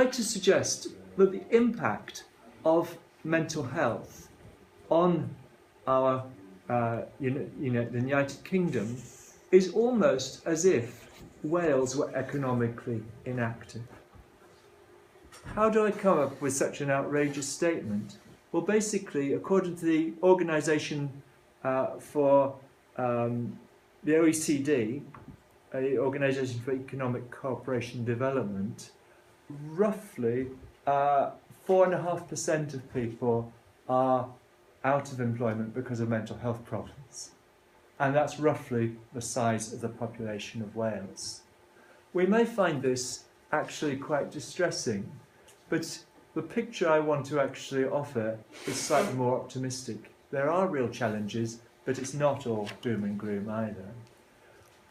like to suggest that the impact of mental health on our the United Kingdom is almost as if Wales were economically inactive. How do I come up with such an outrageous statement? Well, basically, according to the Organisation for the OECD, the Organisation for Economic Cooperation and Development, roughly 4.5% of people are out of employment because of mental health problems. And that's roughly the size of the population of Wales. We may find this actually quite distressing, but the picture I want to actually offer is slightly more optimistic. There are real challenges, but it's not all doom and gloom either.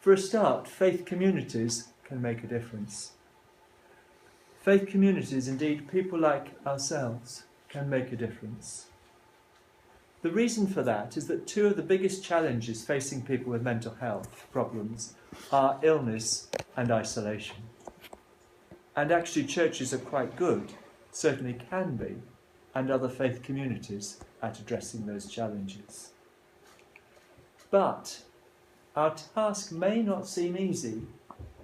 For a start, faith communities can make a difference. Faith communities, indeed people like ourselves, can make a difference. The reason for that is that two of the biggest challenges facing people with mental health problems are illness and isolation. And actually churches are quite good, certainly can be, and other faith communities at addressing those challenges. But our task may not seem easy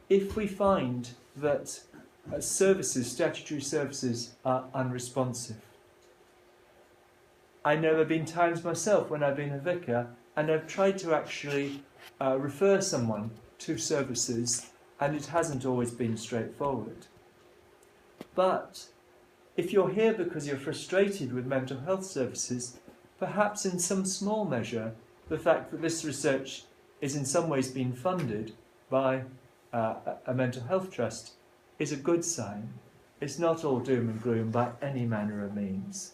if we find that statutory services are unresponsive. I know there have been times myself when I've been a vicar and I've tried to actually refer someone to services, and it hasn't always been straightforward. But if you're here because you're frustrated with mental health services, perhaps in some small measure the fact that this research is in some ways being funded by a mental health trust is a good sign. It's not all doom and gloom by any manner of means.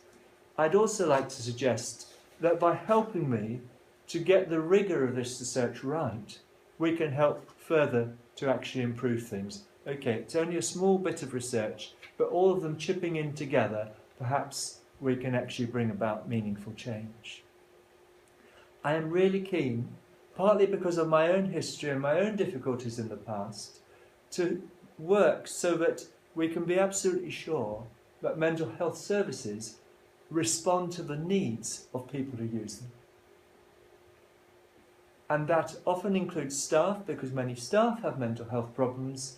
I'd also like to suggest that by helping me to get the rigour of this research right, we can help further to actually improve things. Okay, it's only a small bit of research, but all of them chipping in together, perhaps we can actually bring about meaningful change. I am really keen, partly because of my own history and my own difficulties in the past, to work so that we can be absolutely sure that mental health services respond to the needs of people who use them. And that often includes staff, because many staff have mental health problems.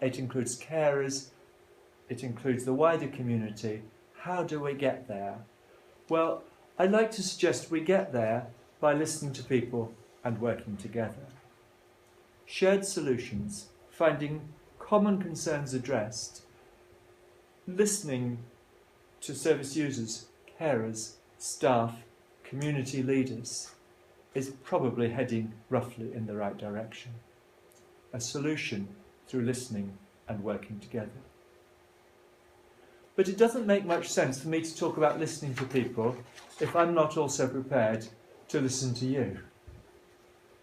It includes carers. It includes the wider community. How do we get there? Well, I'd like to suggest we get there by listening to people and working together. Shared solutions, finding common concerns addressed, listening to service users, carers, staff, community leaders, is probably heading roughly in the right direction. A solution through listening and working together. But it doesn't make much sense for me to talk about listening to people if I'm not also prepared to listen to you.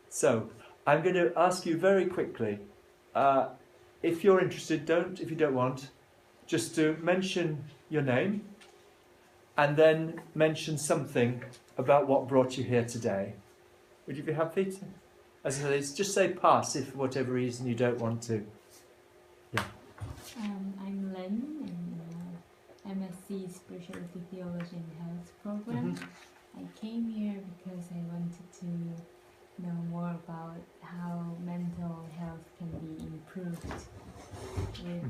So, I'm going to ask you very quickly, if you're interested, if you don't want, just to mention your name and then mention something about what brought you here today. Would you be happy to? As I say, just say pass if for whatever reason you don't want to. Yeah. I'm Len, and MSc Spirituality, Theology and Health program. Mm-hmm. I came here because I wanted to know more about how mental health can be improved with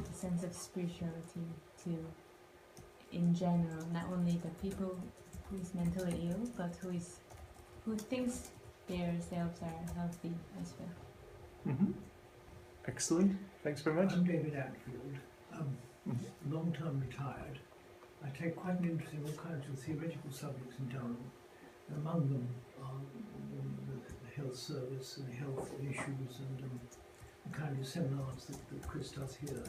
the sense of spirituality to, in general, not only the people who is mentally ill, but who thinks themselves are healthy as well. Mm-hmm. Excellent. Thanks very much. I'm David Atfield, long-term retired. I take quite an interest in all kinds of theoretical subjects in Durham. Among them are the health service and health issues and the kind of seminars that Chris does here.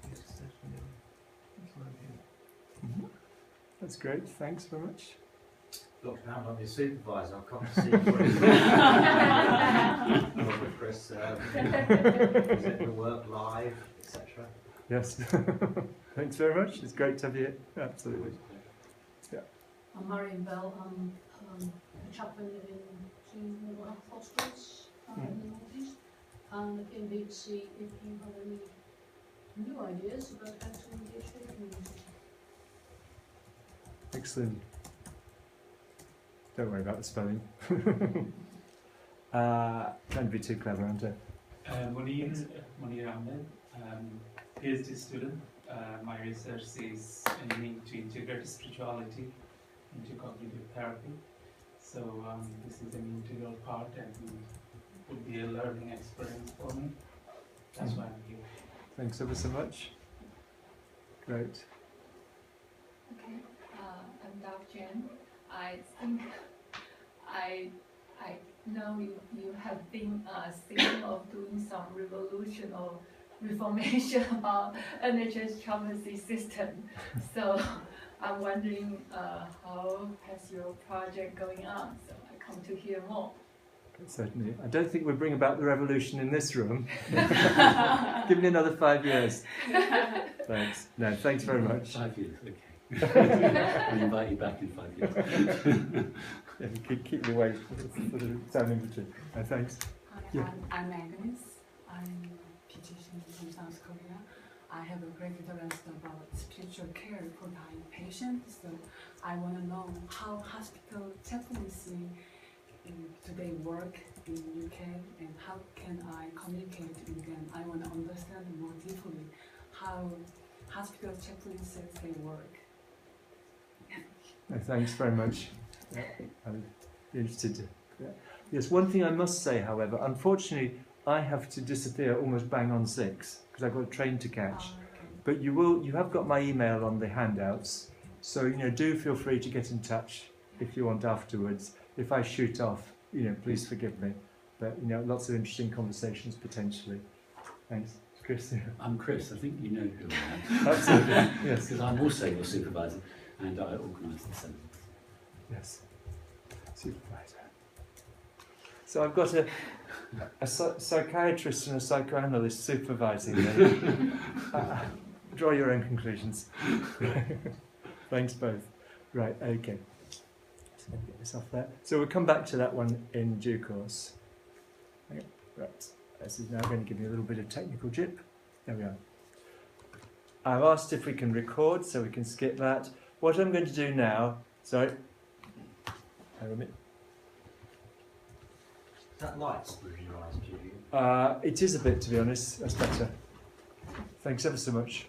That's why I'm here. Mm-hmm. That's great. Thanks very much. Dr. Pound, I'm your supervisor. I've come to see you. Chris, present your work live, etc. Yes. Thanks very much. It's great to have you here. Absolutely. Yeah. I'm Marion Bell. I'm a chaplain in two mental health hospitals in the North East. And I came here to see if you have any new ideas about actually engage with the community. Excellent. Don't worry about the spelling. Don't be too clever, aren't I? Munir Ahmed, PhD student. My research is aiming to integrate spirituality into cognitive therapy. So this is an integral part and would be a learning experience for me. That's why I'm here. Thanks ever so much. Great. Okay, I'm Dr. Jen. I think I know you have been thinking of doing some revolution or reformation about NHS pharmacy system. So I'm wondering how has your project going on? So I come to hear more. Certainly. I don't think we'll bring about the revolution in this room. Give me another 5 years. Thanks. No, thanks very much. 5 years, okay. I'll invite you back in 5 years. Yeah, keep me away for the time in between. Thanks. Hi, Yeah. I'm Agnes. I'm a physician from South Korea. I have a great interest about spiritual care for dying patients. So I want to know how hospital chaplaincy today work in UK and how can I communicate with them. I want to understand more deeply how hospital chaplaincies they work. No, thanks very much. I'm interested to. Yeah. Yes, one thing I must say, however, unfortunately, I have to disappear almost bang on 6 because I've got a train to catch. Okay. But you have got my email on the handouts, so do feel free to get in touch if you want afterwards. If I shoot off, please forgive me. But lots of interesting conversations potentially. Thanks, Chris. I'm Chris. I think you know who I am. Absolutely. Yes. Because I'm also your supervisor, and I organise the seminar. Yes. Supervisor. So I've got a psychiatrist and a psychoanalyst supervising me. Draw your own conclusions. Thanks both. Right, okay. Just going to get this off there. So we'll come back to that one in due course. Okay, right. This is now going to give me a little bit of technical jip. There we are. I've asked if we can record, so we can skip that. What I'm going to do now, sorry. Hang on a minute. Is that lights with your eyes, Julian? It is a bit, to be honest. That's better. Thanks ever so much.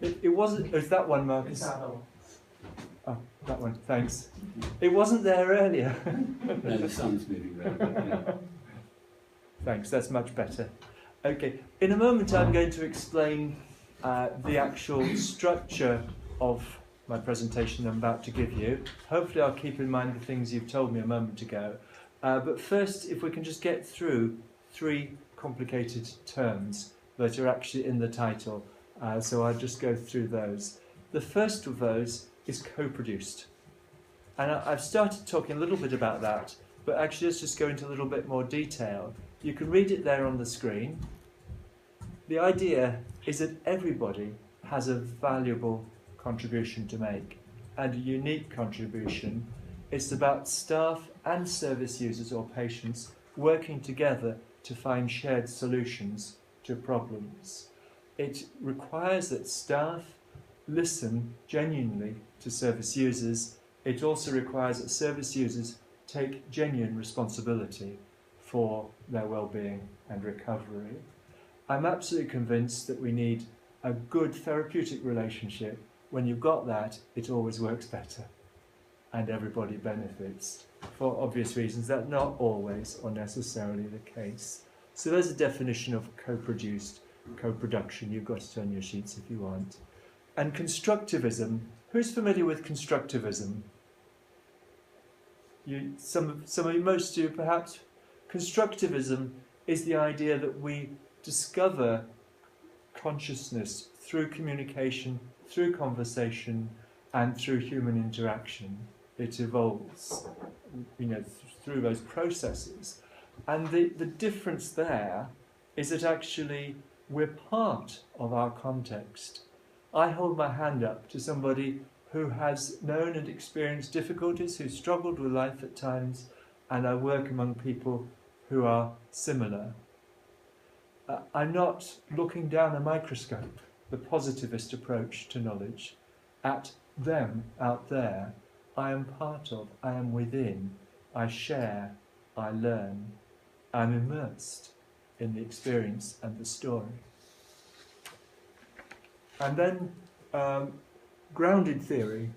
It wasn't. Is that one, Marcus? Oh, that one. Thanks. It wasn't there earlier. No, the sun's moving around. But, yeah. Thanks. That's much better. Okay. In a moment, I'm going to explain the actual structure of my presentation I'm about to give you. Hopefully, I'll keep in mind the things you've told me a moment ago. But first, if we can just get through 3 complicated terms that are actually in the title. So I'll just go through those. The first of those is co-produced. And I've started talking a little bit about that, but actually let's just go into a little bit more detail. You can read it there on the screen. The idea is that everybody has a valuable contribution to make, and a unique contribution. It's about staff and service users or patients working together to find shared solutions to problems. It requires that staff listen genuinely to service users. It also requires that service users take genuine responsibility for their well-being and recovery. I'm absolutely convinced that we need a good therapeutic relationship. When you've got that, it always works better and everybody benefits. For obvious reasons, that's not always or necessarily the case. So there's a definition of co-produced, co-production. You've got it on your sheets if you want. And constructivism. Who's familiar with constructivism? Some of you, most of you perhaps. Constructivism is the idea that we discover consciousness through communication, through conversation, and through human interaction. It evolves, through those processes. And the difference there is that actually we're part of our context. I hold my hand up to somebody who has known and experienced difficulties, who's struggled with life at times, and I work among people who are similar. I'm not looking down a microscope, the positivist approach to knowledge, at them out there. I am part of, I am within, I share, I learn, I'm immersed in the experience and the story. And then grounded theory.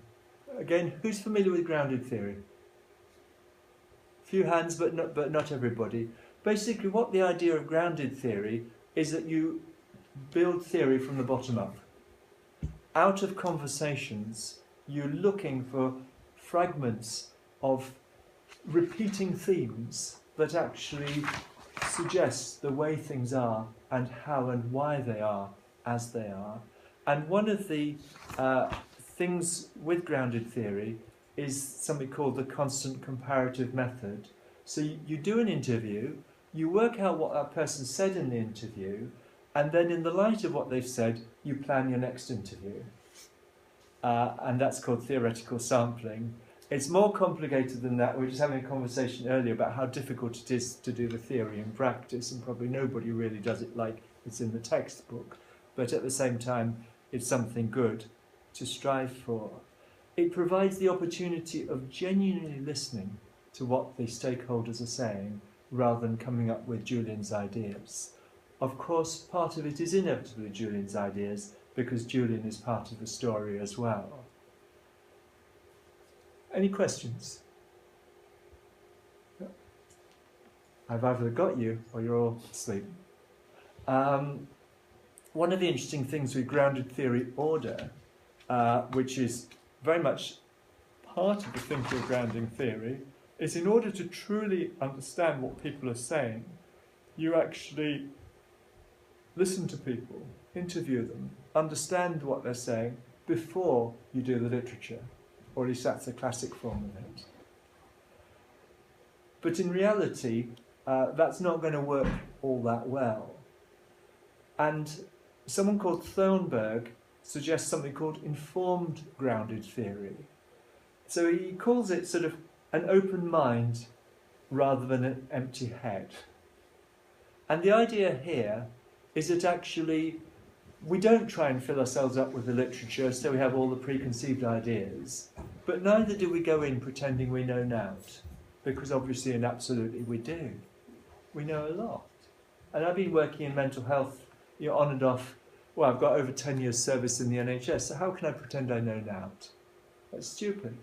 Again, who's familiar with grounded theory? Few hands, but not everybody. Basically, what the idea of grounded theory is that you build theory from the bottom up. Out of conversations, you're looking for fragments of repeating themes that actually suggest the way things are and how and why they are as they are. And one of the things with grounded theory is something called the constant comparative method. So you do an interview, you work out what that person said in the interview, and then in the light of what they've said, you plan your next interview. And that's called theoretical sampling. It's more complicated than that. We were just having a conversation earlier about how difficult it is to do the theory in practice, and probably nobody really does it like it's in the textbook. But at the same time, it's something good to strive for. It provides the opportunity of genuinely listening to what the stakeholders are saying, rather than coming up with Julian's ideas. Of course, part of it is inevitably Julian's ideas, because Julian is part of the story as well. Any questions? I've either got you or you're all asleep. One of the interesting things with grounded theory order, which is very much part of the thinking of grounding theory, is in order to truly understand what people are saying, you actually listen to people, interview them, understand what they're saying before you do the literature, or at least that's the classic form of it. But in reality, that's not going to work all that well. And someone called Thornburg suggests something called informed grounded theory. So he calls it sort of an open mind rather than an empty head. And the idea here is that actually we don't try and fill ourselves up with the literature so we have all the preconceived ideas, but neither do we go in pretending we know nought, because obviously and absolutely we do. We know a lot. And I've been working in mental health, on and off. Well, I've got over 10 years service in the NHS, so how can I pretend I know nought? That's stupid.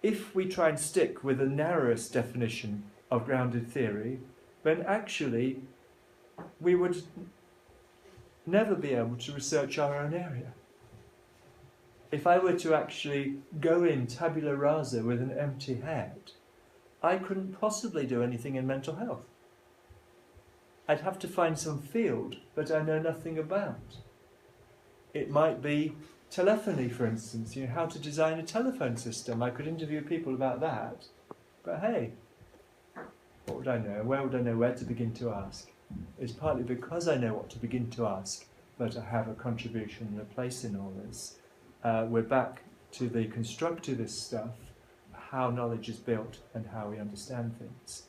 If we try and stick with the narrowest definition of grounded theory, then actually we would never be able to research our own area. If I were to actually go in tabula rasa with an empty head, I couldn't possibly do anything in mental health. I'd have to find some field that I know nothing about. It might be telephony, for instance, how to design a telephone system. I could interview people about that. But hey, what would I know? Where would I know where to begin to ask? It's partly because I know what to begin to ask that I have a contribution and a place in all this. We're back to the constructivist stuff, how knowledge is built and how we understand things.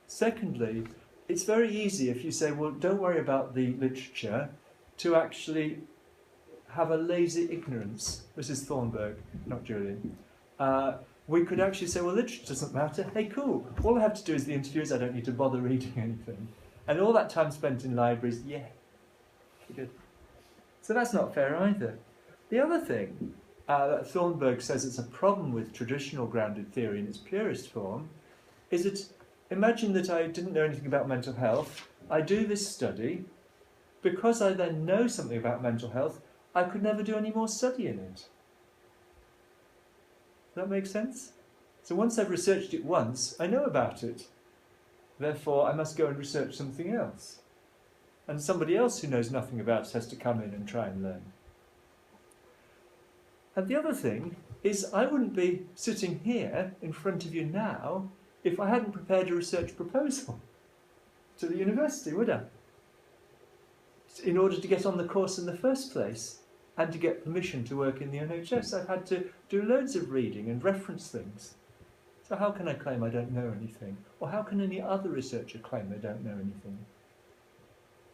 Secondly, it's very easy if you say, well, don't worry about the literature, to actually have a lazy ignorance. This is Thornburg, not Julian. We could actually say, well, literature doesn't matter. Hey, cool. All I have to do is the interviews. I don't need to bother reading anything. And all that time spent in libraries, yeah, good. So that's not fair either. The other thing that Thornburg says it's a problem with traditional grounded theory in its purest form is that, imagine that I didn't know anything about mental health. I do this study. Because I then know something about mental health, I could never do any more study in it. Does that make sense? So once I've researched it once, I know about it. Therefore, I must go and research something else. And somebody else who knows nothing about it has to come in and try and learn. And the other thing is, I wouldn't be sitting here in front of you now if I hadn't prepared a research proposal to the university, would I? In order to get on the course in the first place and to get permission to work in the NHS, I've had to do loads of reading and reference things. So how can I claim I don't know anything? Or how can any other researcher claim they don't know anything?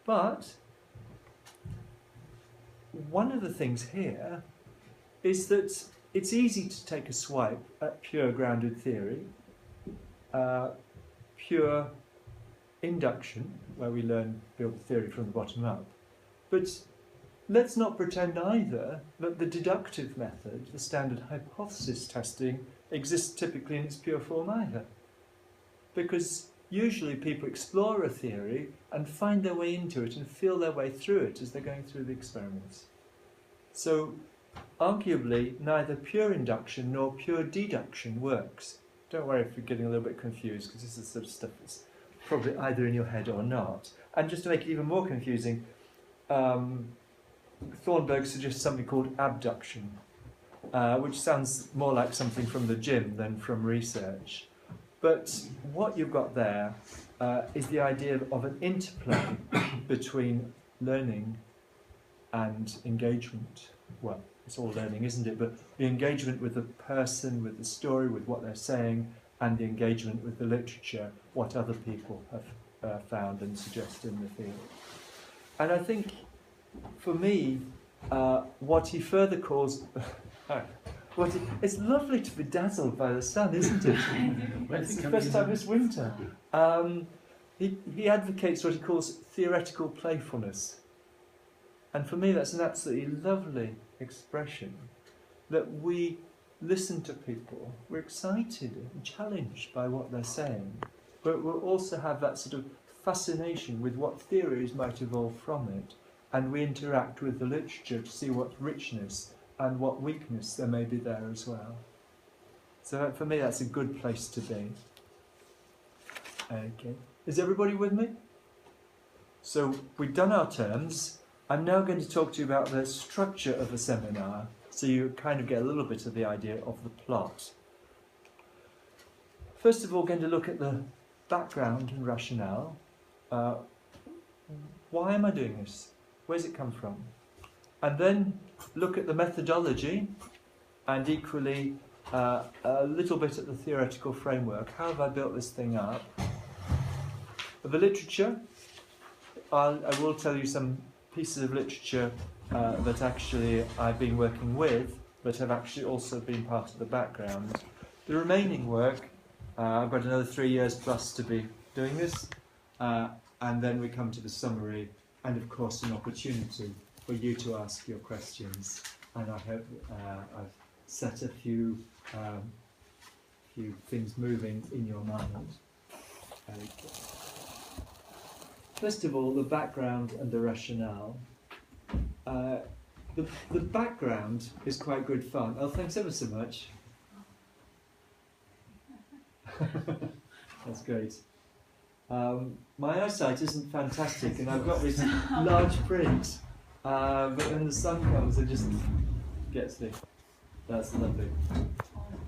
But one of the things here is that it's easy to take a swipe at pure grounded theory, pure induction, where we build theory from the bottom up. But let's not pretend either that the deductive method, the standard hypothesis testing, exists typically in its pure form either. Because usually people explore a theory and find their way into it and feel their way through it as they're going through the experiments. So arguably neither pure induction nor pure deduction works. Don't worry if you're getting a little bit confused, because this is the sort of stuff that's probably either in your head or not. And just to make it even more confusing, Thornburg suggests something called abduction, which sounds more like something from the gym than from research. But what you've got there is the idea of an interplay between learning and engagement. Well, it's all learning, isn't it? But the engagement with the person, with the story, with what they're saying, and the engagement with the literature, what other people have found and suggest in the field. And I think, for me, what he further calls... it's lovely to be dazzled by the sun, isn't it? It's the first time this winter. He advocates what he calls theoretical playfulness. And for me that's an absolutely lovely expression, that we listen to people, we're excited and challenged by what they're saying, but we'll also have that sort of fascination with what theories might evolve from it, and we interact with the literature to see what richness and what weakness there may be there as well. So for me that's a good place to be. Okay, is everybody with me? So we've done our terms. I'm now going to talk to you about the structure of a seminar, so you kind of get a little bit of the idea of the plot. First of all, we're going to look at the background and rationale. Why am I doing this? Where's it come from? And then look at the methodology, and equally a little bit at the theoretical framework. How have I built this thing up? The literature, I will tell you some pieces of literature that actually I've been working with, but have actually also been part of the background. The remaining work, I've got another 3 years plus to be doing this, and then we come to the summary, and of course an opportunity for you to ask your questions. And I hope I've set a few things moving in your mind. Okay. First of all, the background and the rationale. The background is quite good fun. Oh, thanks ever so much. That's great. My eyesight isn't fantastic, and I've got this large print, but when the sun comes, it just gets me. That's lovely.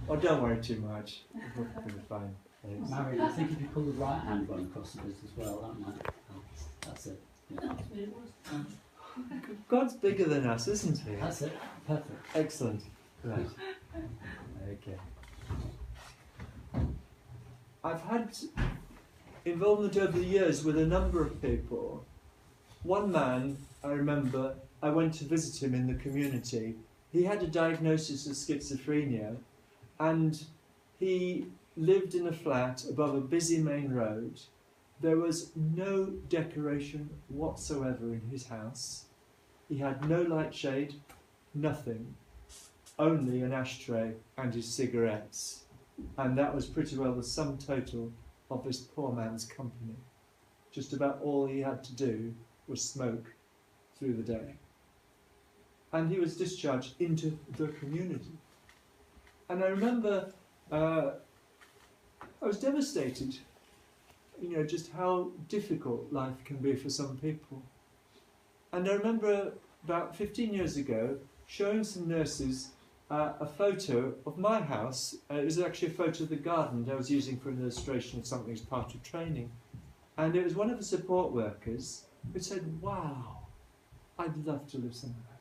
Oh, don't worry too much. It'll be fine. Thanks. Mary, I think if you pull the right hand one across the bit as well, that might help. That's it. Yeah. God's bigger than us, isn't he? That's it. Perfect. Excellent. Right. Okay. I've had involvement over the years with a number of people. One man, I remember, I went to visit him in the community. He had a diagnosis of schizophrenia, and he lived in a flat above a busy main road. There was no decoration whatsoever in his house. He had no light shade, nothing, only an ashtray and his cigarettes. And that was pretty well the sum total of this poor man's company. Just about all he had to do was smoke through the day. And he was discharged into the community. And I remember I was devastated, you know, just how difficult life can be for some people. And I remember about 15 years ago showing some nurses a photo of my house. It was actually a photo of the garden that I was using for an illustration of something as part of training. And it was one of the support workers who said, "Wow, I'd love to live somewhere."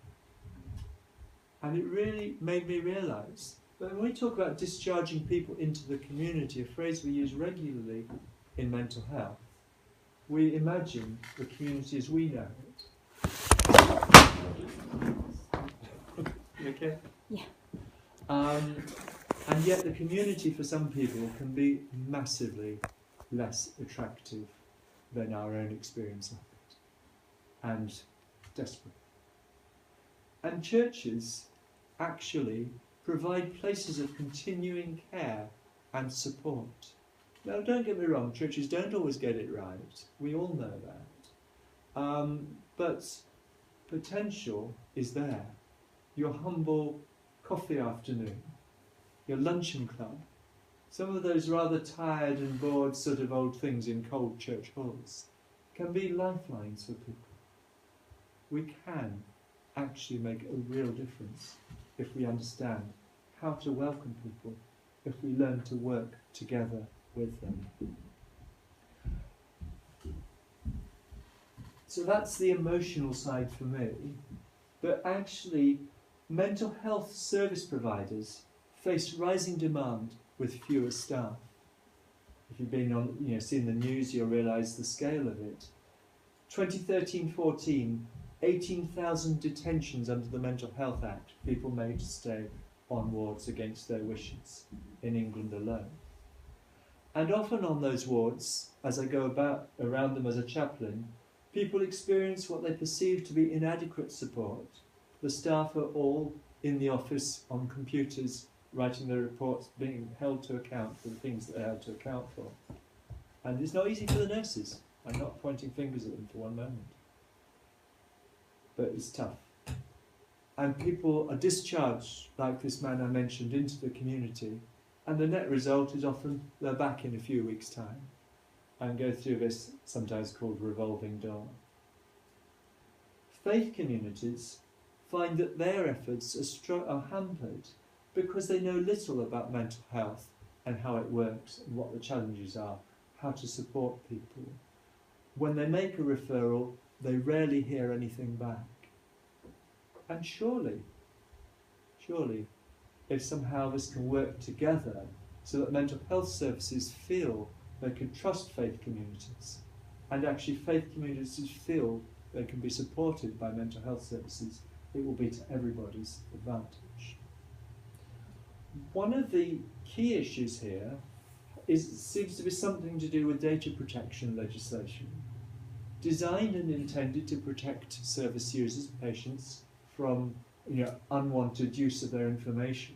And it really made me realise But when we talk about discharging people into the community, a phrase we use regularly in mental health, we imagine the community as we know it. You okay? Yeah. And yet the community for some people can be massively less attractive than our own experience of it, and desperate. And churches actually provide places of continuing care and support. Now, don't get me wrong, churches don't always get it right. We all know that. But potential is there. Your humble coffee afternoon, your luncheon club, some of those rather tired and bored sort of old things in cold church halls can be lifelines for people. We can actually make a real difference if we understand how to welcome people, if we learn to work together with them. So that's the emotional side for me. But actually, mental health service providers face rising demand with fewer staff. If you've been on, seen the news, you'll realise the scale of it. 2013-14, 18,000 detentions under the Mental Health Act, people made to stay on wards against their wishes in England alone. And often on those wards, as I go around them as a chaplain, people experience what they perceive to be inadequate support. The staff are all in the office on computers, writing their reports, being held to account for the things that they're held to account for. And it's not easy for the nurses. I'm not pointing fingers at them for one moment. But it's tough. And people are discharged, like this man I mentioned, into the community, and the net result is often they're back in a few weeks' time and go through this sometimes called revolving door. Faith communities find that their efforts are hampered because they know little about mental health and how it works and what the challenges are, how to support people. When they make a referral, they rarely hear anything back. And surely, if somehow this can work together so that mental health services feel they can trust faith communities, and actually faith communities feel they can be supported by mental health services, it will be to everybody's advantage. One of the key issues here seems to be something to do with data protection legislation, designed and intended to protect service users, patients, from unwanted use of their information.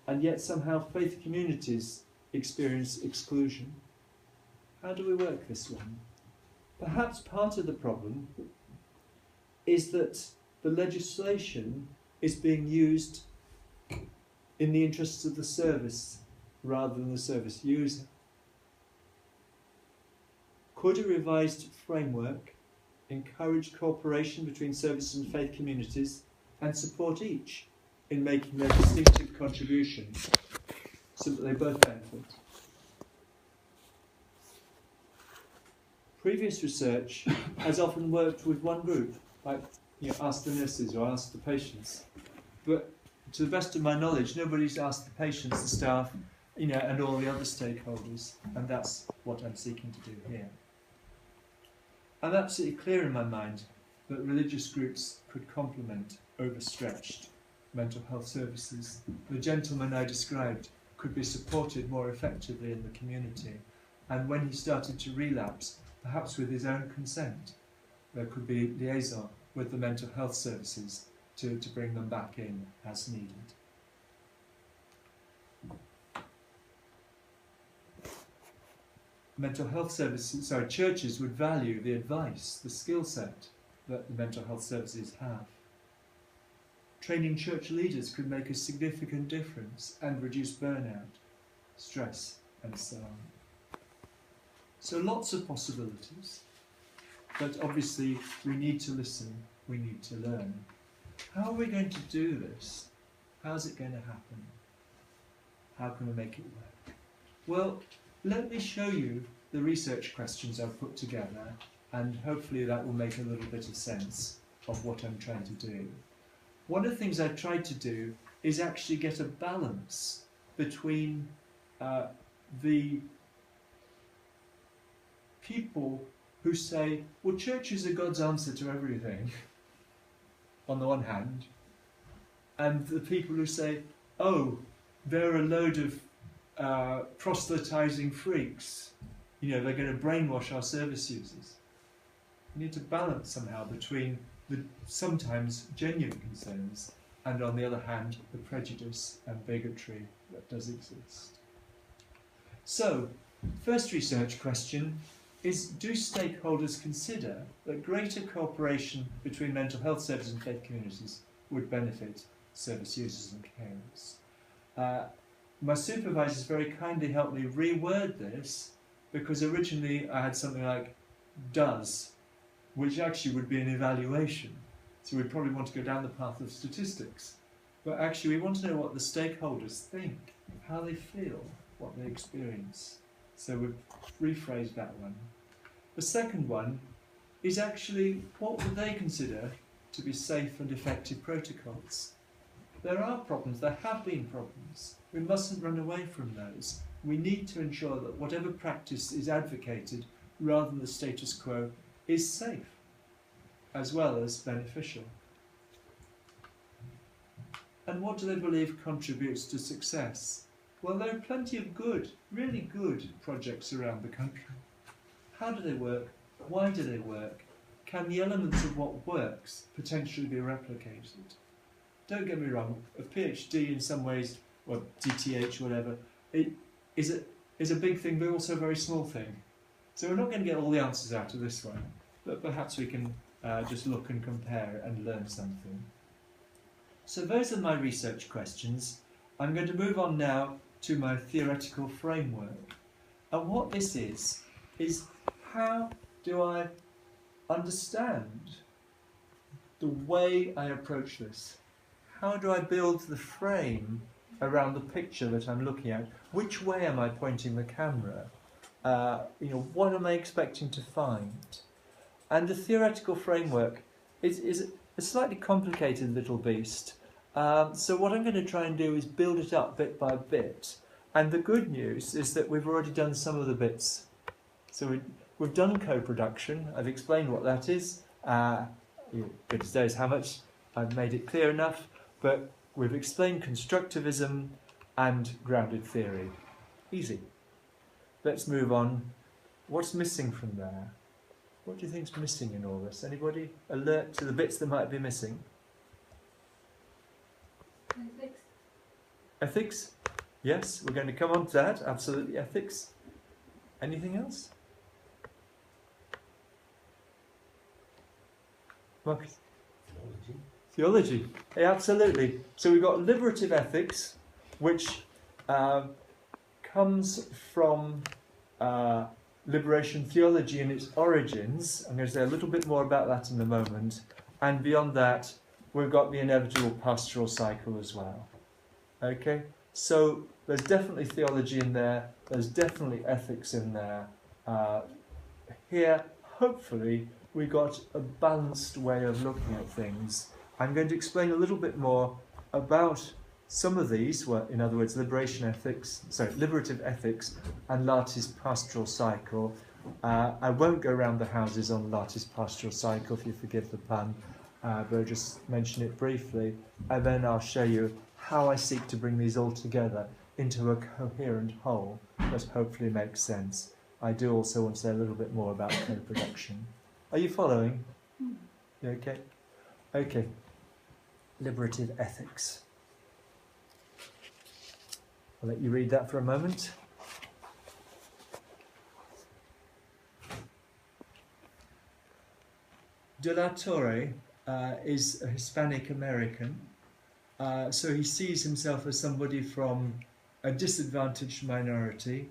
And yet somehow faith communities experience exclusion. How do we work this one? Perhaps part of the problem is that the legislation is being used in the interests of the service rather than the service user. Could a revised framework encourage cooperation between services and faith communities and support each in making their distinctive contributions so that they both benefit? Previous research has often worked with one group, like ask the nurses or ask the patients. But to the best of my knowledge, nobody's asked the patients, the staff, and all the other stakeholders, and that's what I'm seeking to do here. I'm absolutely clear in my mind that religious groups could complement overstretched mental health services. The gentleman I described could be supported more effectively in the community, and when he started to relapse, perhaps with his own consent, there could be liaison with the mental health services to bring them back in as needed. Mental health services, churches would value the advice, the skill set that the mental health services have. Training church leaders could make a significant difference and reduce burnout, stress, and so on. So lots of possibilities, but obviously we need to listen, we need to learn. How are we going to do this? How's it going to happen? How can we make it work? Well, let me show you the research questions I've put together, and hopefully that will make a little bit of sense of what I'm trying to do. One of the things I've tried to do is actually get a balance between the people who say, well, churches are God's answer to everything, on the one hand, and the people who say, oh, they're a load of proselytizing freaks. You know, they're going to brainwash our service users. You need to balance somehow between the sometimes genuine concerns and, on the other hand, the prejudice and bigotry that does exist. So, first research question is, do stakeholders consider that greater cooperation between mental health services and faith communities would benefit service users and carers? My supervisors very kindly helped me reword this, because originally I had something like does, which actually would be an evaluation. So we'd probably want to go down the path of statistics. But actually we want to know what the stakeholders think, how they feel, what they experience. So we've rephrased that one. The second one is actually, what would they consider to be safe and effective protocols? There are problems, there have been problems. We mustn't run away from those. We need to ensure that whatever practice is advocated, rather than the status quo, is safe, as well as beneficial. And what do they believe contributes to success? Well, there are plenty of good, really good projects around the country. How do they work? Why do they work? Can the elements of what works potentially be replicated? Don't get me wrong, a PhD in some ways, or DTH, whatever, it is a big thing, but also a very small thing. So we're not going to get all the answers out of this one, but perhaps we can just look and compare and learn something. So those are my research questions. I'm going to move on now to my theoretical framework. And what this is how do I understand the way I approach this? How do I build the frame around the picture that I'm looking at? Which way am I pointing the camera? What am I expecting to find? And the theoretical framework is a slightly complicated little beast. So what I'm going to try and do is build it up bit by bit. And the good news is that we've already done some of the bits. So we've done co-production. I've explained what that is. Goodness knows how much I've made it clear enough. But we've explained constructivism and grounded theory. Easy. Let's move on. What's missing from there? What do you think's missing in all this? Anybody alert to the bits that might be missing? Ethics. Ethics? Yes, we're going to come on to that. Absolutely, ethics. Anything else? Marcus? Theology. Yeah, absolutely. So we've got liberative ethics, which comes from liberation theology in its origins. I'm going to say a little bit more about that in a moment. And beyond that, we've got the inevitable pastoral cycle as well. Okay? So there's definitely theology in there. There's definitely ethics in there. Here, hopefully, we got a balanced way of looking at things. I'm going to explain a little bit more about some of these, well, in other words, liberative ethics and Lartey's pastoral cycle. I won't go around the houses on Lartey's pastoral cycle, if you forgive the pun, but I'll just mention it briefly, and then I'll show you how I seek to bring these all together into a coherent whole that hopefully makes sense. I do also want to say a little bit more about co-production. Are you following? You okay? Okay. Liberative ethics. I'll let you read that for a moment. De la Torre is a Hispanic American, so he sees himself as somebody from a disadvantaged minority,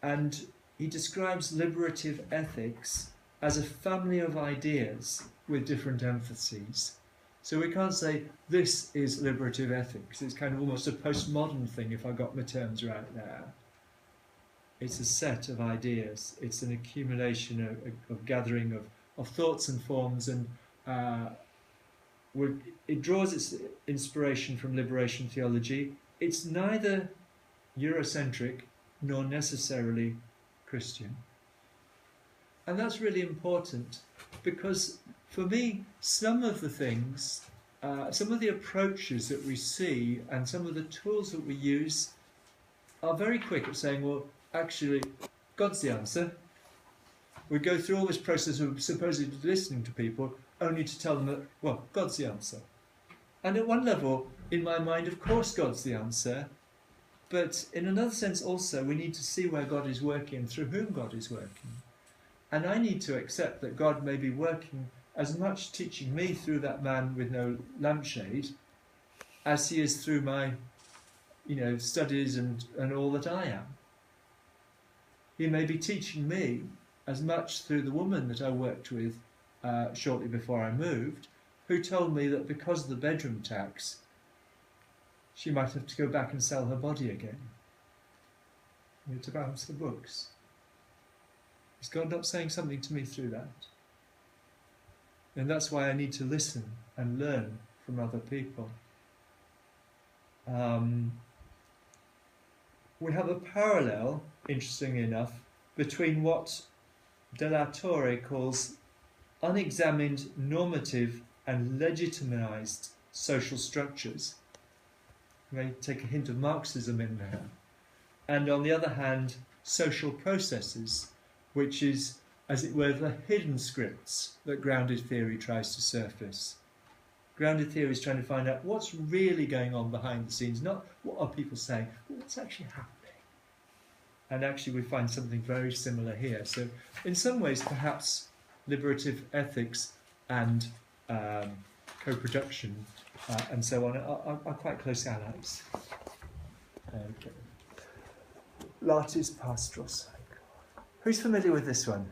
and he describes liberative ethics as a family of ideas with different emphases. So we can't say this is liberative ethics. It's kind of almost a postmodern thing, if I got my terms right there. It's a set of ideas. It's an accumulation of gathering of thoughts and forms, and it draws its inspiration from liberation theology. It's neither Eurocentric nor necessarily Christian. And that's really important because, for me, some of the things, some of the approaches that we see and some of the tools that we use are very quick at saying, well, actually, God's the answer. We go through all this process of supposedly listening to people only to tell them that, well, God's the answer. And at one level, in my mind, of course God's the answer. But in another sense also, we need to see where God is working and through whom God is working. And I need to accept that God may be working as much teaching me through that man with no lampshade as he is through my, studies and all that I am. He may be teaching me as much through the woman that I worked with shortly before I moved, who told me that because of the bedroom tax, she might have to go back and sell her body again to balance the books. Is God not saying something to me through that? And that's why I need to listen and learn from other people. We have a parallel, interestingly enough, between what De La Torre calls unexamined normative and legitimized social structures. You may take a hint of Marxism in there. And on the other hand, social processes, which is, as it were, the hidden scripts that grounded theory tries to surface. Grounded theory is trying to find out what's really going on behind the scenes, not what are people saying, but what's actually happening. And actually we find something very similar here. So in some ways, perhaps liberative ethics and co-production and so on are quite close allies. Okay. Lati's pastoral cycle. Who's familiar with this one?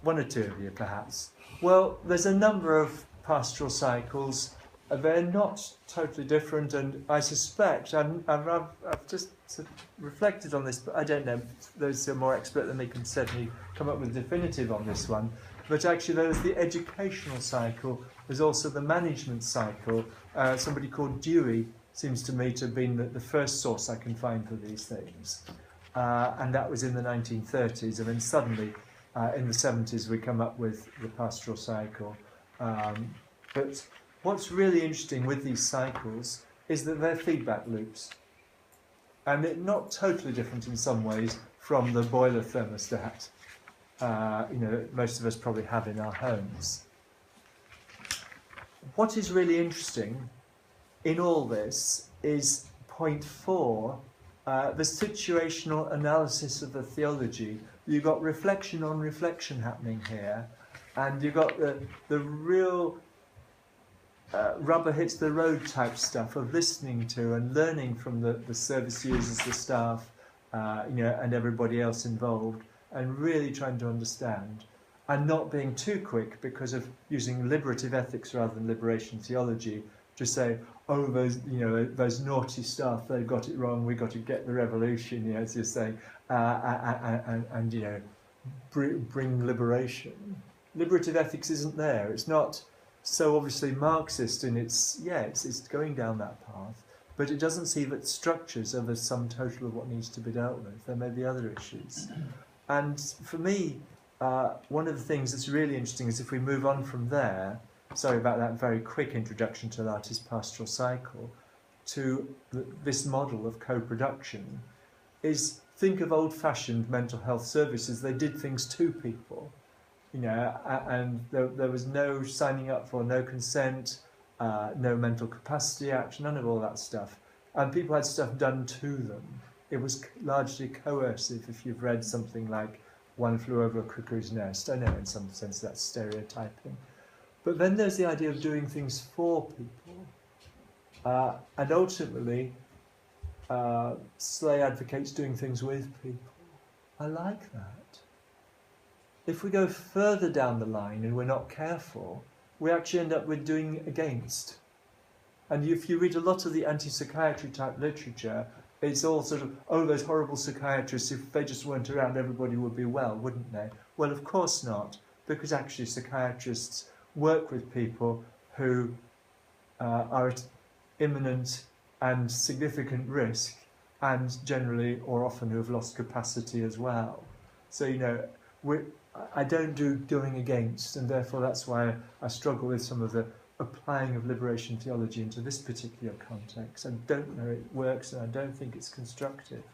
One or two of you, perhaps. Well, there's a number of pastoral cycles. They're not totally different, and I suspect, I've just sort of reflected on this, but I don't know, those who are more expert than me can certainly come up with a definitive on this one. But actually there was the educational cycle, there's also the management cycle. Somebody called Dewey seems to me to have been the first source I can find for these things. And that was in the 1930s, and then suddenly in the 70s we come up with the pastoral cycle. But what's really interesting with these cycles is that they're feedback loops. And they're not totally different in some ways from the boiler thermostat, most of us probably have in our homes. What is really interesting in all this is point 4, the situational analysis of the theology. You've got reflection on reflection happening here, and you've got the real rubber hits the road type stuff of listening to and learning from the service users, the staff, and everybody else involved, and really trying to understand, and not being too quick because of using liberative ethics rather than liberation theology to say, oh, those naughty staff, they've got it wrong, we've got to get the revolution, as you're saying, and bring liberation. Liberative ethics isn't there. It's not so obviously Marxist in it's going down that path, but it doesn't see that structures are the sum total of what needs to be dealt with. There may be other issues. And for me, one of the things that's really interesting is if we move on from there, sorry about that very quick introduction to Lati's pastoral cycle, to this model of co-production, is think of old-fashioned mental health services. They did things to people, and there was no signing up for, no consent, no mental capacity action, none of all that stuff. And people had stuff done to them. It was largely coercive. If you've read something like One Flew Over a Cuckoo's Nest, I know in some sense that's stereotyping. But then there's the idea of doing things for people. And ultimately, Slay advocates doing things with people. I like that. If we go further down the line and we're not careful, we actually end up with doing against. And if you read a lot of the anti-psychiatry type literature, it's all sort of, oh, those horrible psychiatrists, if they just weren't around, everybody would be well, wouldn't they? Well, of course not, because actually psychiatrists work with people who are at imminent and significant risk, and generally or often who have lost capacity as well. So, you know, I don't do doing against, and therefore that's why I struggle with some of the applying of liberation theology into this particular context. I don't know it works, and I don't think it's constructive.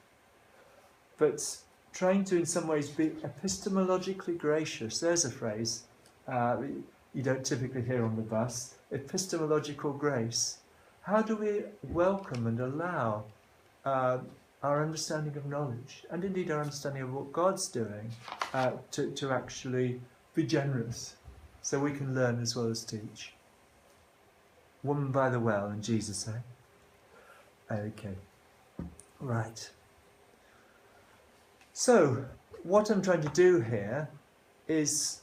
But trying to, in some ways, be epistemologically gracious, there's a phrase you don't typically hear on the bus, epistemological grace. How do we welcome and allow our understanding of knowledge, and indeed our understanding of what God's doing, to actually be generous, so we can learn as well as teach? Woman by the well, and Jesus, eh? Okay. Right. So, what I'm trying to do here is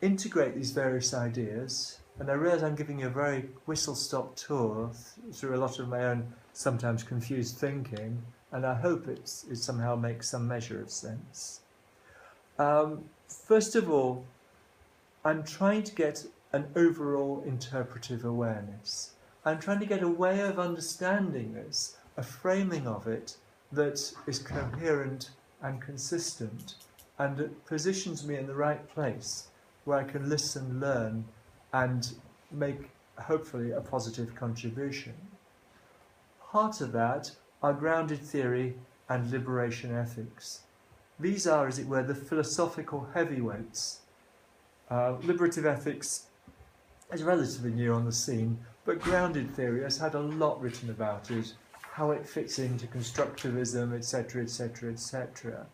integrate these various ideas, and I realise I'm giving you a very whistle-stop tour through a lot of my own sometimes confused thinking, and I hope it somehow makes some measure of sense. First of all, I'm trying to get an overall interpretive awareness. I'm trying to get a way of understanding this, a framing of it that is coherent and consistent, and it positions me in the right place where I can listen, learn, and make, hopefully, a positive contribution. Part of that are grounded theory and liberation ethics. These are, as it were, the philosophical heavyweights. Liberative ethics is relatively new on the scene, but grounded theory has had a lot written about it, how it fits into constructivism, etc., etc., etc.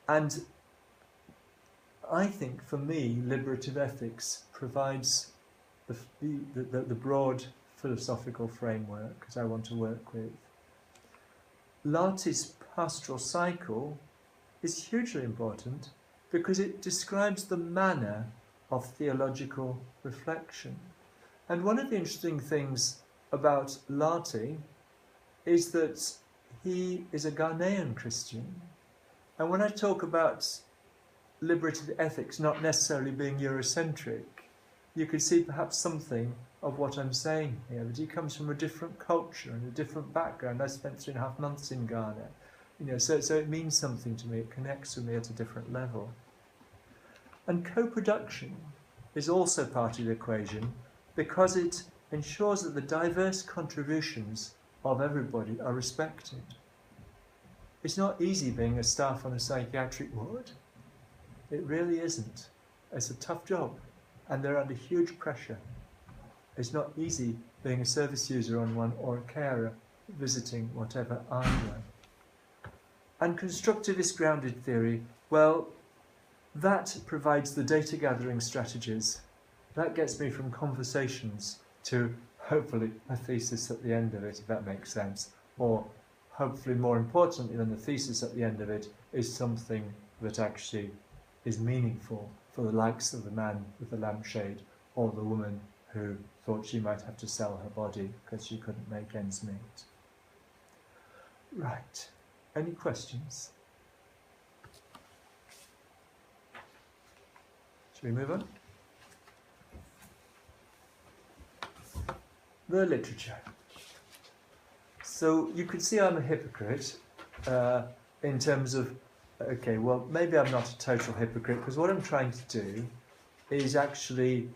And I think, for me, liberative ethics provides the broad philosophical framework that I want to work with. Lartey's pastoral cycle is hugely important because it describes the manner of theological reflection. And one of the interesting things about Lartey is that he is a Ghanaian Christian. And when I talk about liberative ethics not necessarily being Eurocentric, you could see perhaps something of what I'm saying here, but he comes from a different culture and a different background. I spent 3.5 months in Ghana, you know, so it means something to me, it connects with me at a different level. And co-production is also part of the equation because it ensures that the diverse contributions of everybody are respected. It's not easy being a staff on a psychiatric ward. It really isn't. It's a tough job, and they're under huge pressure. It's not easy being a service user on one or a carer visiting whatever either. And constructivist grounded theory, well, that provides the data gathering strategies. That gets me from conversations to hopefully a thesis at the end of it, if that makes sense. Or hopefully more importantly than the thesis at the end of it is something that actually is meaningful for the likes of the man with the lampshade or the woman who thought she might have to sell her body because she couldn't make ends meet. Right. Any questions? Shall we move on? The literature. So you could see I'm a hypocrite in terms of, okay, well, maybe I'm not a total hypocrite because what I'm trying to do is actually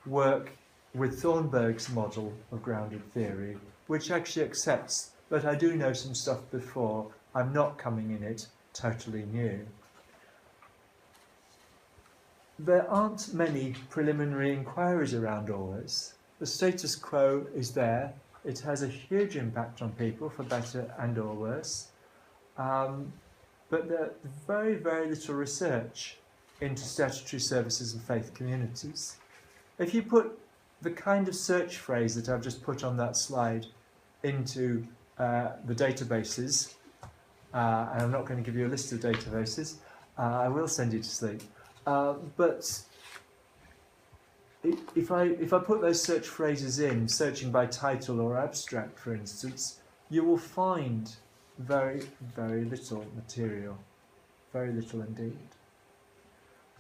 work with Thornberg's model of grounded theory, which actually accepts that I do know some stuff before, I'm not coming in it totally new. There aren't many preliminary inquiries around all this. The status quo is there. It has a huge impact on people, for better and or worse. But there's very, very little research into statutory services and faith communities. If you put the kind of search phrase that I've just put on that slide into the databases, and I'm not going to give you a list of databases, I will send you to sleep. But if I put those search phrases in, searching by title or abstract, for instance, you will find very, very little material. Very little indeed.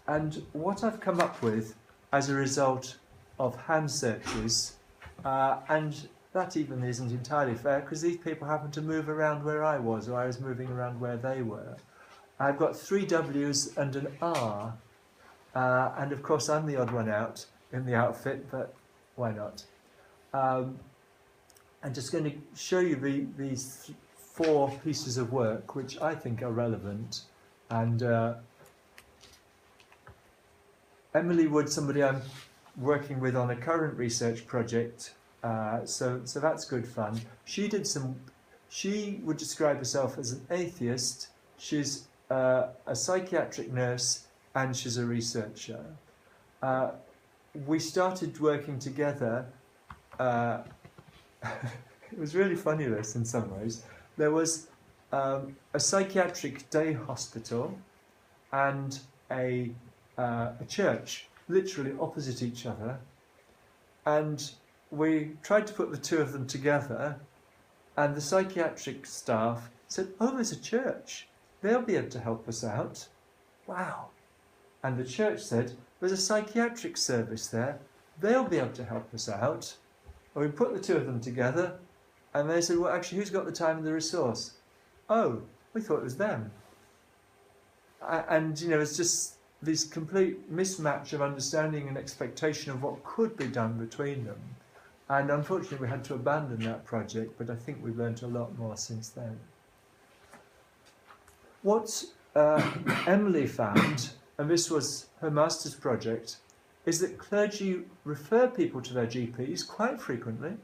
And what I've come up with as a result of hand searches, and that even isn't entirely fair because these people happen to move around where I was, or I was moving around where they were. I've got 3 W's and an R, and of course I'm the odd one out in the outfit, but why not? I'm just going to show you these 4 pieces of work which I think are relevant, and Emily Wood, somebody I'm working with on a current research project, so that's good fun. She would describe herself as an atheist. She's a psychiatric nurse and she's a researcher. We started working together. It was really funny, this, in some ways. There was a psychiatric day hospital and a church literally opposite each other, and we tried to put the 2 of them together, and the psychiatric staff said, "Oh, there's a church, they'll be able to help us out." Wow. And the church said, "There's a psychiatric service there, they'll be able to help us out." And we put the 2 of them together, and they said, "Well, actually, who's got the time and the resource?" "Oh, we thought it was them." And, you know, it's just this complete mismatch of understanding and expectation of what could be done between them. And unfortunately, we had to abandon that project, but I think we've learnt a lot more since then. What Emily found, and this was her master's project, is that clergy refer people to their GPs quite frequently,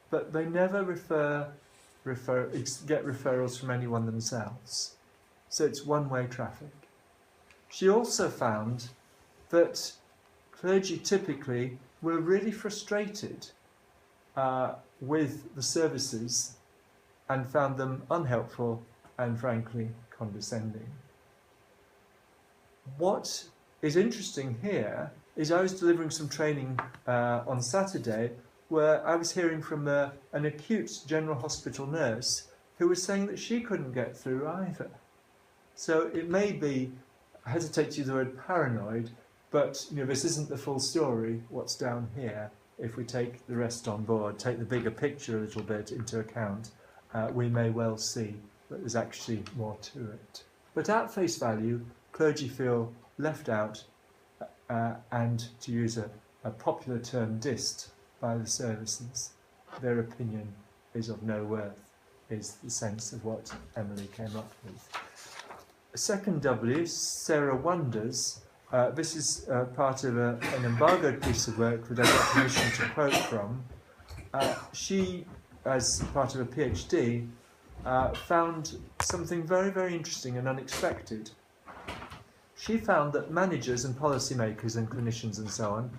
but they never get referrals from anyone themselves. So it's one-way traffic. She also found that clergy typically were really frustrated with the services and found them unhelpful and frankly condescending. What is interesting here is I was delivering some training on Saturday where I was hearing from an acute general hospital nurse who was saying that she couldn't get through either. So it may be, I hesitate to use the word paranoid, but you know, this isn't the full story, what's down here. If we take the rest on board, take the bigger picture a little bit into account, we may well see that there's actually more to it. But at face value, clergy feel left out and, to use a popular term, dissed by the services. Their opinion is of no worth, is the sense of what Emily came up with. Second W, Sarah wonders. This is part of an embargoed piece of work that I got permission to quote from. She, as part of a PhD, found something very, very interesting and unexpected. She found that managers and policymakers and clinicians and so on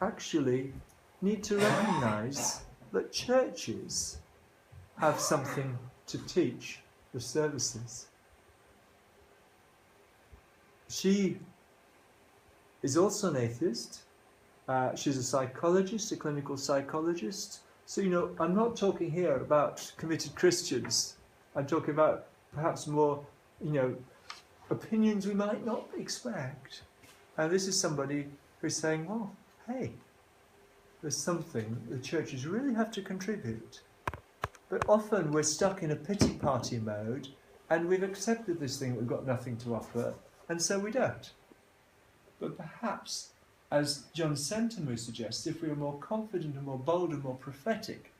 actually need to recognise that churches have something to teach the services. She is also an atheist. She's a psychologist, a clinical psychologist. So, you know, I'm not talking here about committed Christians. I'm talking about perhaps more, you know, opinions we might not expect. And this is somebody who's saying, well, hey, there's something the churches really have to contribute. But often we're stuck in a pity party mode and we've accepted this thing, we've got nothing to offer, and so we don't. But perhaps, as John Sentamu suggests, if we were more confident and more bold and more prophetic,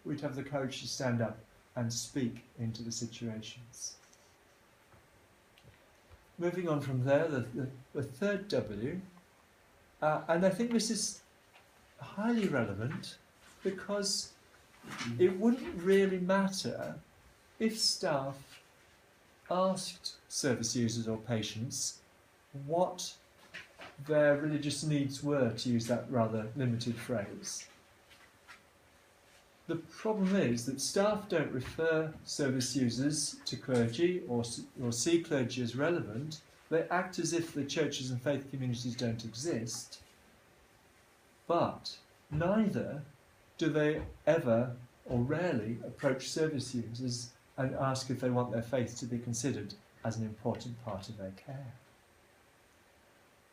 we'd have the courage to stand up and speak into the situations. Moving on from there, the third W, and I think this is highly relevant because it wouldn't really matter if staff asked service users or patients what their religious needs were, to use that rather limited phrase. The problem is that staff don't refer service users to clergy or see clergy as relevant. They act as if the churches and faith communities don't exist, but neither do they ever or rarely approach service users and ask if they want their faith to be considered as an important part of their care.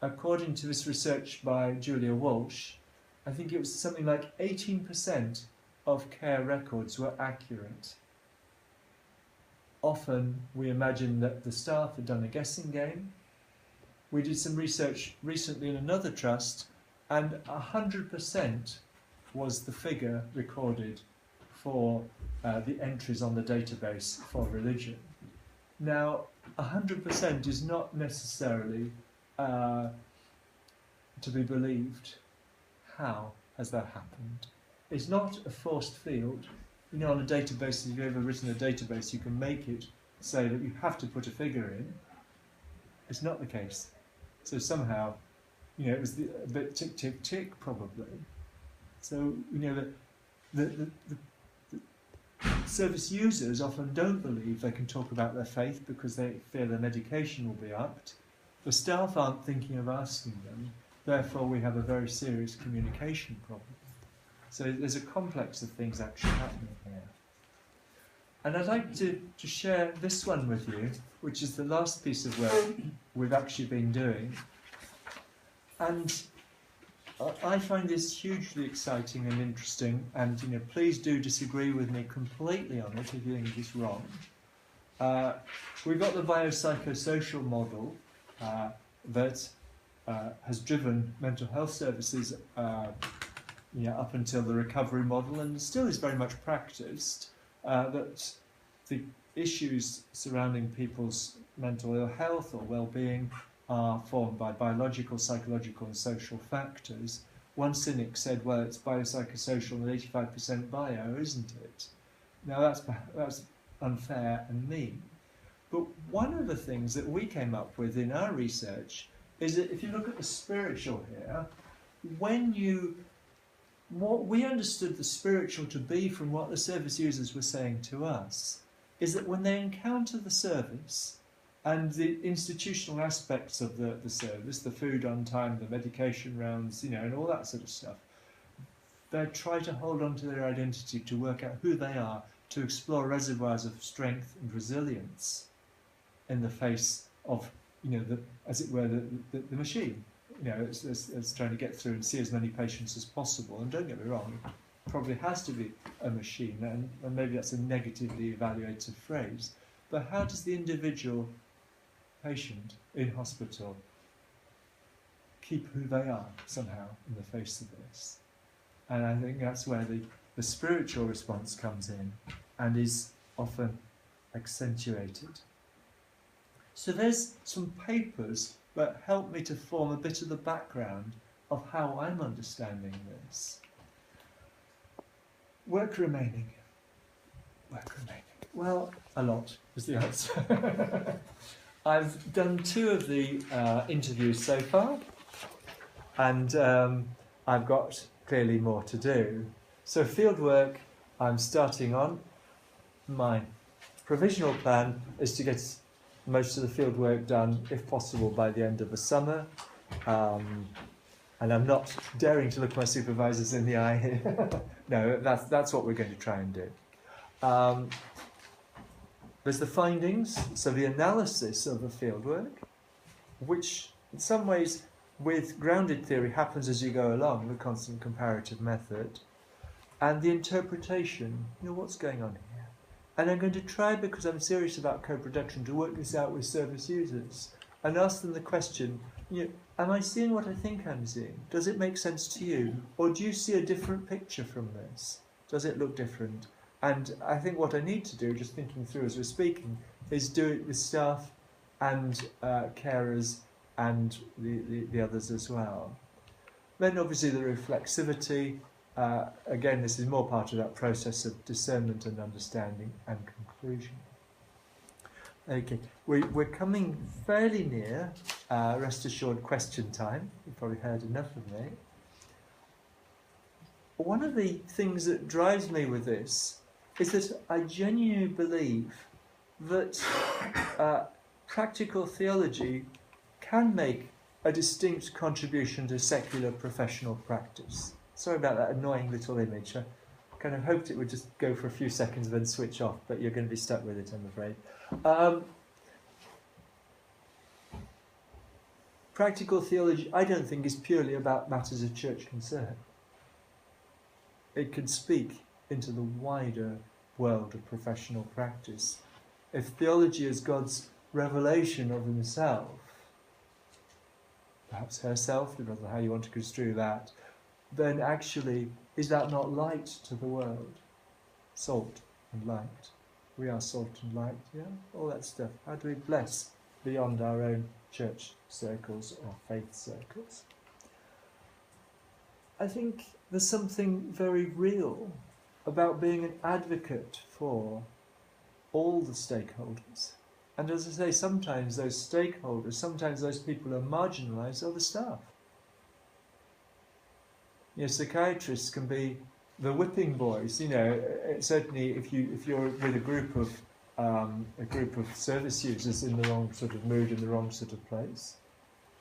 according to this research by Julia Walsh, I think it was something like 18% of care records were accurate. Often we imagine that the staff had done a guessing game. We did some research recently in another trust, and 100% was the figure recorded for the entries on the database for religion. Now, 100% is not necessarily to be believed. How has that happened? It's not a forced field. You know, on a database, if you've ever written a database, you can make it say that you have to put a figure in. It's not the case. So somehow, you know, it was a bit tick, tick, tick, probably. So, you know, the service users often don't believe they can talk about their faith because they fear their medication will be upped. The staff aren't thinking of asking them. Therefore, we have a very serious communication problem. So there's a complex of things actually happening here. And I'd like to share this one with you, which is the last piece of work we've actually been doing. And I find this hugely exciting and interesting, and you know, please do disagree with me completely on it if you think it's wrong. We've got the biopsychosocial model that has driven mental health services up until the recovery model, and still is very much practiced, that the issues surrounding people's mental ill health or well-being are formed by biological, psychological and social factors. One cynic said, well, it's biopsychosocial and 85% bio, isn't it? Now that's unfair and mean. But one of the things that we came up with in our research is that if you look at the spiritual here, what we understood the spiritual to be from what the service users were saying to us is that when they encounter the service and the institutional aspects of the service, the food on time, the medication rounds, you know, and all that sort of stuff, they try to hold on to their identity, to work out who they are, to explore reservoirs of strength and resilience in the face of, you know, as it were, the machine. You know, it's trying to get through and see as many patients as possible. And don't get me wrong, it probably has to be a machine, and maybe that's a negatively evaluative phrase. But how does the individual patient in hospital keep who they are somehow in the face of this? And I think that's where the spiritual response comes in and is often accentuated. So there's some papers that help me to form a bit of the background of how I'm understanding this. Work remaining. Work remaining. Well, a lot is the answer. I've done 2 of the interviews so far, and I've got clearly more to do. So field work, I'm starting on. My provisional plan is to get most of the field work done, if possible, by the end of the summer. And I'm not daring to look my supervisors in the eye here. No, that's what we're going to try and do. There's the findings, so the analysis of the field work, which in some ways with grounded theory happens as you go along, the constant comparative method, and the interpretation, you know, what's going on here. And I'm going to try, because I'm serious about co-production, to work this out with service users and ask them the question, you know, am I seeing what I think I'm seeing? Does it make sense to you? Or do you see a different picture from this? Does it look different? And I think what I need to do, just thinking through as we're speaking, is do it with staff and carers and the others as well. Then obviously the reflexivity. Again, this is more part of that process of discernment and understanding and conclusion. Okay, we're coming fairly near, rest assured, question time. You've probably heard enough of me. One of the things that drives me with this is that I genuinely believe that practical theology can make a distinct contribution to secular professional practice. Sorry about that annoying little image. I kind of hoped it would just go for a few seconds and then switch off, but you're going to be stuck with it, I'm afraid. practical theology, I don't think, is purely about matters of church concern. It can speak into the wider world of professional practice. If theology is God's revelation of himself, perhaps herself, depends on how you want to construe that, then actually, is that not light to the world? Salt and light. We are salt and light, yeah? All that stuff. How do we bless beyond our own church circles or faith circles? I think there's something very real about being an advocate for all the stakeholders. And as I say, sometimes those stakeholders, sometimes those people who are marginalised are the staff. You know, psychiatrists can be the whipping boys. You know, certainly if you're with a group of service users in the wrong sort of mood, in the wrong sort of place,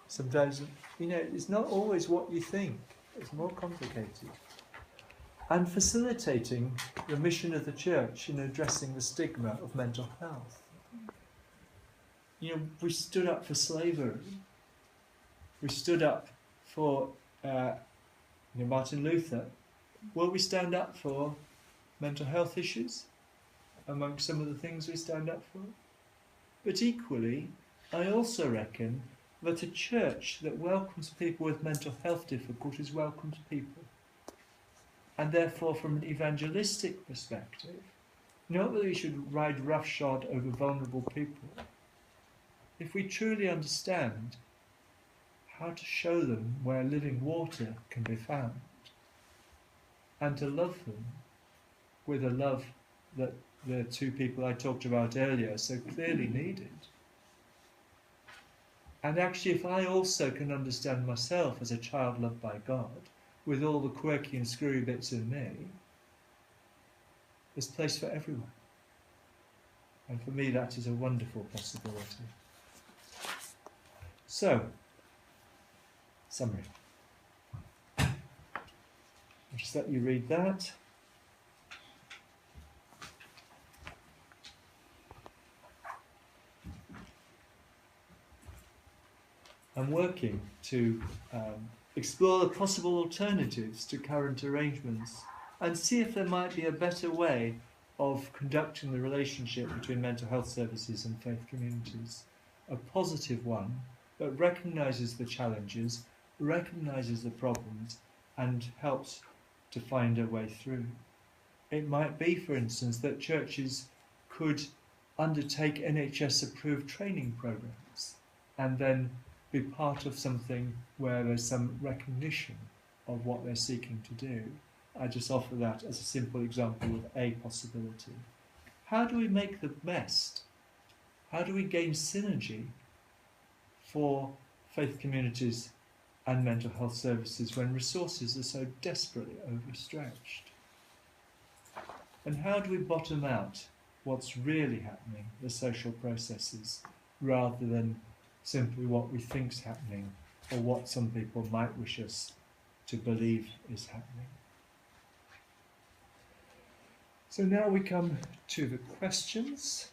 sometimes, you know, it's not always what you think. It's more complicated. And facilitating the mission of the church in addressing the stigma of mental health. You know, we stood up for slavery. We stood up for Martin Luther. Will we stand up for mental health issues among some of the things we stand up for? But equally, I also reckon that a church that welcomes people with mental health difficulties welcomes people. And therefore, from an evangelistic perspective, not that we should ride roughshod over vulnerable people. If we truly understand how to show them where living water can be found, and to love them with a love that the two people I talked about earlier so clearly needed. And actually, if I also can understand myself as a child loved by God, with all the quirky and screwy bits in me, there's place for everyone. And for me, that is a wonderful possibility. So, summary. I'll just let you read that. I'm working to explore the possible alternatives to current arrangements and see if there might be a better way of conducting the relationship between mental health services and faith communities. A positive one that recognises the challenges, recognises the problems, and helps to find a way through. It might be, for instance, that churches could undertake NHS-approved training programmes and then be part of something where there's some recognition of what they're seeking to do. I just offer that as a simple example of a possibility. How do we make the best? How do we gain synergy for faith communities and mental health services when resources are so desperately overstretched? And how do we bottom out what's really happening, the social processes, rather than simply what we think's happening or what some people might wish us to believe is happening? So now we come to the questions.